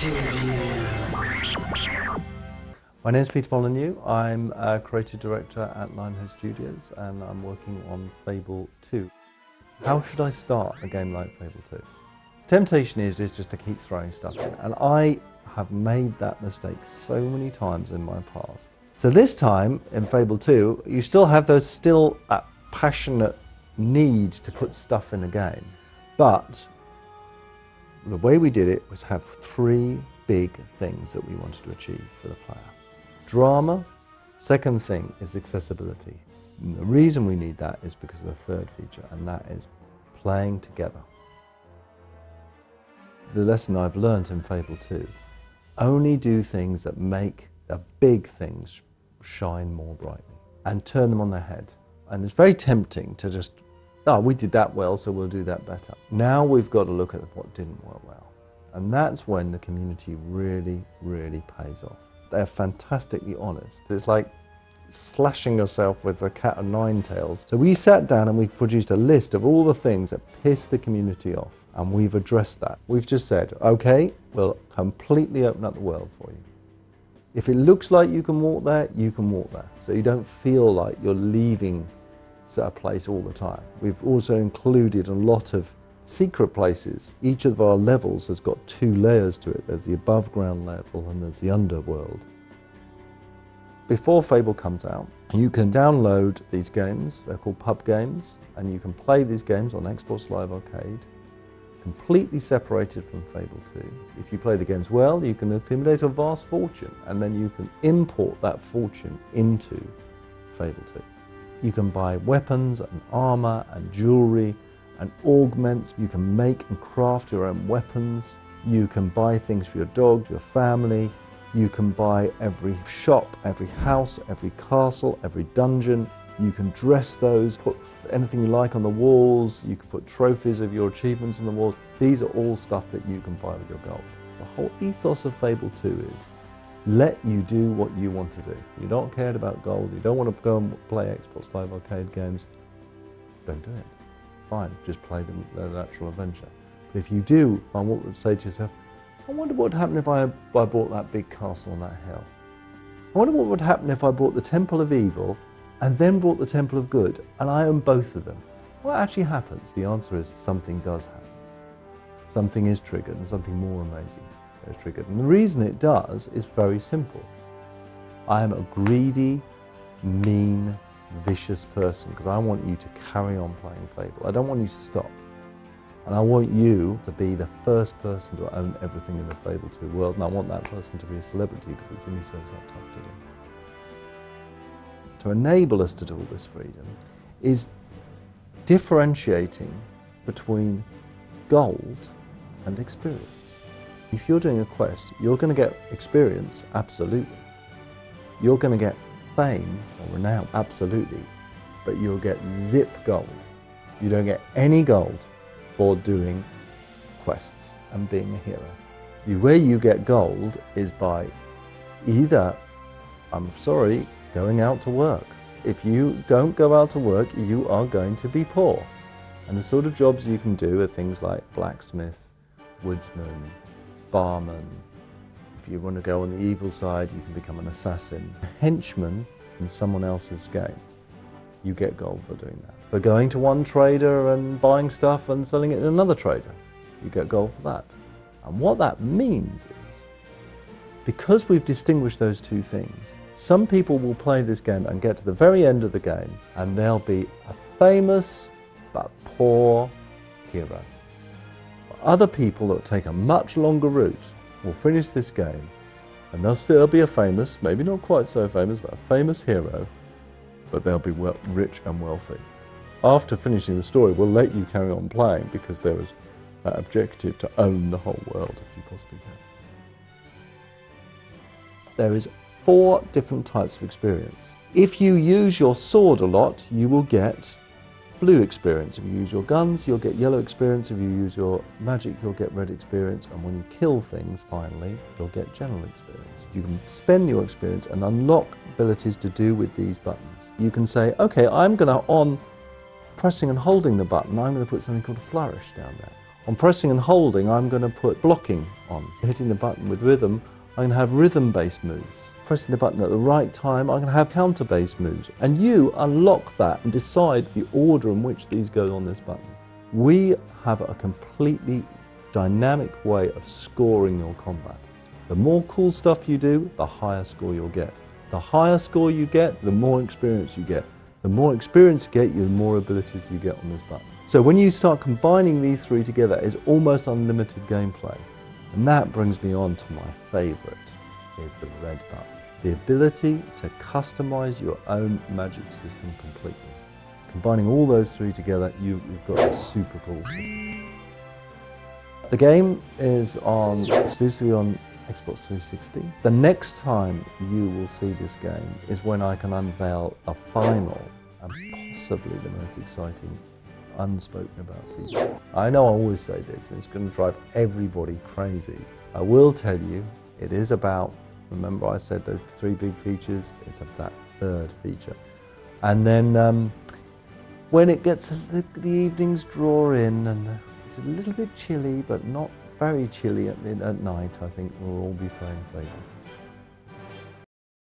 My name is Peter Molyneux. I'm a creative director at Lionhead Studios and I'm working on Fable 2. How should I start a game like Fable 2? The temptation is just to keep throwing stuff in, and I have made that mistake so many times in my past. So this time in Fable 2, you still have that passionate need to put stuff in a game, but the way we did it was have three big things that we wanted to achieve for the player. Drama. Second thing is accessibility. And the reason we need that is because of the third feature, and that is playing together. The lesson I've learned in Fable 2, only do things that make the big things shine more brightly and turn them on their head. And it's very tempting to just, oh, we did that well, so we'll do that better. Now we've got to look at what didn't work well. And that's when the community really, really pays off. They're fantastically honest. It's like slashing yourself with a cat of nine tails. So we sat down and we produced a list of all the things that piss the community off, and we've addressed that. We've just said, okay, we'll completely open up the world for you. If it looks like you can walk there, you can walk there. So you don't feel like you're leaving a place all the time. We've also included a lot of secret places. Each of our levels has got two layers to it. There's the above ground level and there's the underworld. Before Fable comes out, you can download these games. They're called pub games, and you can play these games on Xbox Live Arcade, completely separated from Fable 2. If you play the games well, you can accumulate a vast fortune, and then you can import that fortune into Fable 2. You can buy weapons and armor and jewelry and augments. You can make and craft your own weapons. You can buy things for your dog, your family. You can buy every shop, every house, every castle, every dungeon. You can dress those, put anything you like on the walls. You can put trophies of your achievements on the walls. These are all stuff that you can buy with your gold. The whole ethos of Fable 2 is let you do what you want to do. You don't care about gold. You don't want to go and play Xbox Live Arcade games. Don't do it. Fine, just play the natural adventure. But if you do, I would say to yourself, I wonder what would happen if I bought that big castle on that hill. I wonder what would happen if I bought the Temple of Evil and then bought the Temple of Good, and I own both of them. What actually happens? The answer is something does happen. Something is triggered, and something more amazing is triggered. And the reason it does is very simple. I am a greedy, mean, vicious person because I want you to carry on playing Fable. I don't want you to stop. And I want you to be the first person to own everything in the Fable 2 world, and I want that person to be a celebrity because it's really so tough to do. To enable us to do all this freedom is differentiating between gold and experience. If you're doing a quest, you're going to get experience, absolutely. You're going to get fame or renown, absolutely. But you'll get zip gold. You don't get any gold for doing quests and being a hero. The way you get gold is by either, I'm sorry, going out to work. If you don't go out to work, you are going to be poor. And the sort of jobs you can do are things like blacksmith, woodsman, barman. If you want to go on the evil side, you can become an assassin. A henchman in someone else's game. You get gold for doing that. For going to one trader and buying stuff and selling it to another trader, you get gold for that. And what that means is, because we've distinguished those two things, some people will play this game and get to the very end of the game and they'll be a famous but poor hero. Other people that take a much longer route will finish this game and they'll still be a famous, maybe not quite so famous, but a famous hero, but they'll be rich and wealthy. After finishing the story, we'll let you carry on playing because there is that objective to own the whole world if you possibly can. There is 4 different types of experience. If you use your sword a lot, you will get blue experience. If you use your guns, you'll get yellow experience. If you use your magic, you'll get red experience. And when you kill things, finally, you'll get general experience. You can spend your experience and unlock abilities to do with these buttons. You can say, okay, I'm going to, on pressing and holding the button, I'm going to put something called a flourish down there. On pressing and holding, I'm going to put blocking on. Hitting the button with rhythm, I'm going to have rhythm-based moves. Pressing the button at the right time, I'm going to have counter-based moves. And you unlock that and decide the order in which these go on this button. We have a completely dynamic way of scoring your combat. The more cool stuff you do, the higher score you'll get. The higher score you get, the more experience you get. The more experience you get, the more abilities you get on this button. So when you start combining these three together, it's almost unlimited gameplay. And that brings me on to my favorite, is the red button. The ability to customize your own magic system completely. Combining all those three together, you've got a super cool system. The game is exclusively on Xbox 360. The next time you will see this game is when I can unveil a final and possibly the most exciting unspoken about feature. I know I always say this, and it's going to drive everybody crazy. I will tell you, it is about, remember I said those three big features, it's that third feature. And then when it gets, the evenings draw in and it's a little bit chilly, but not very chilly at night, I think we'll all be playing Fable.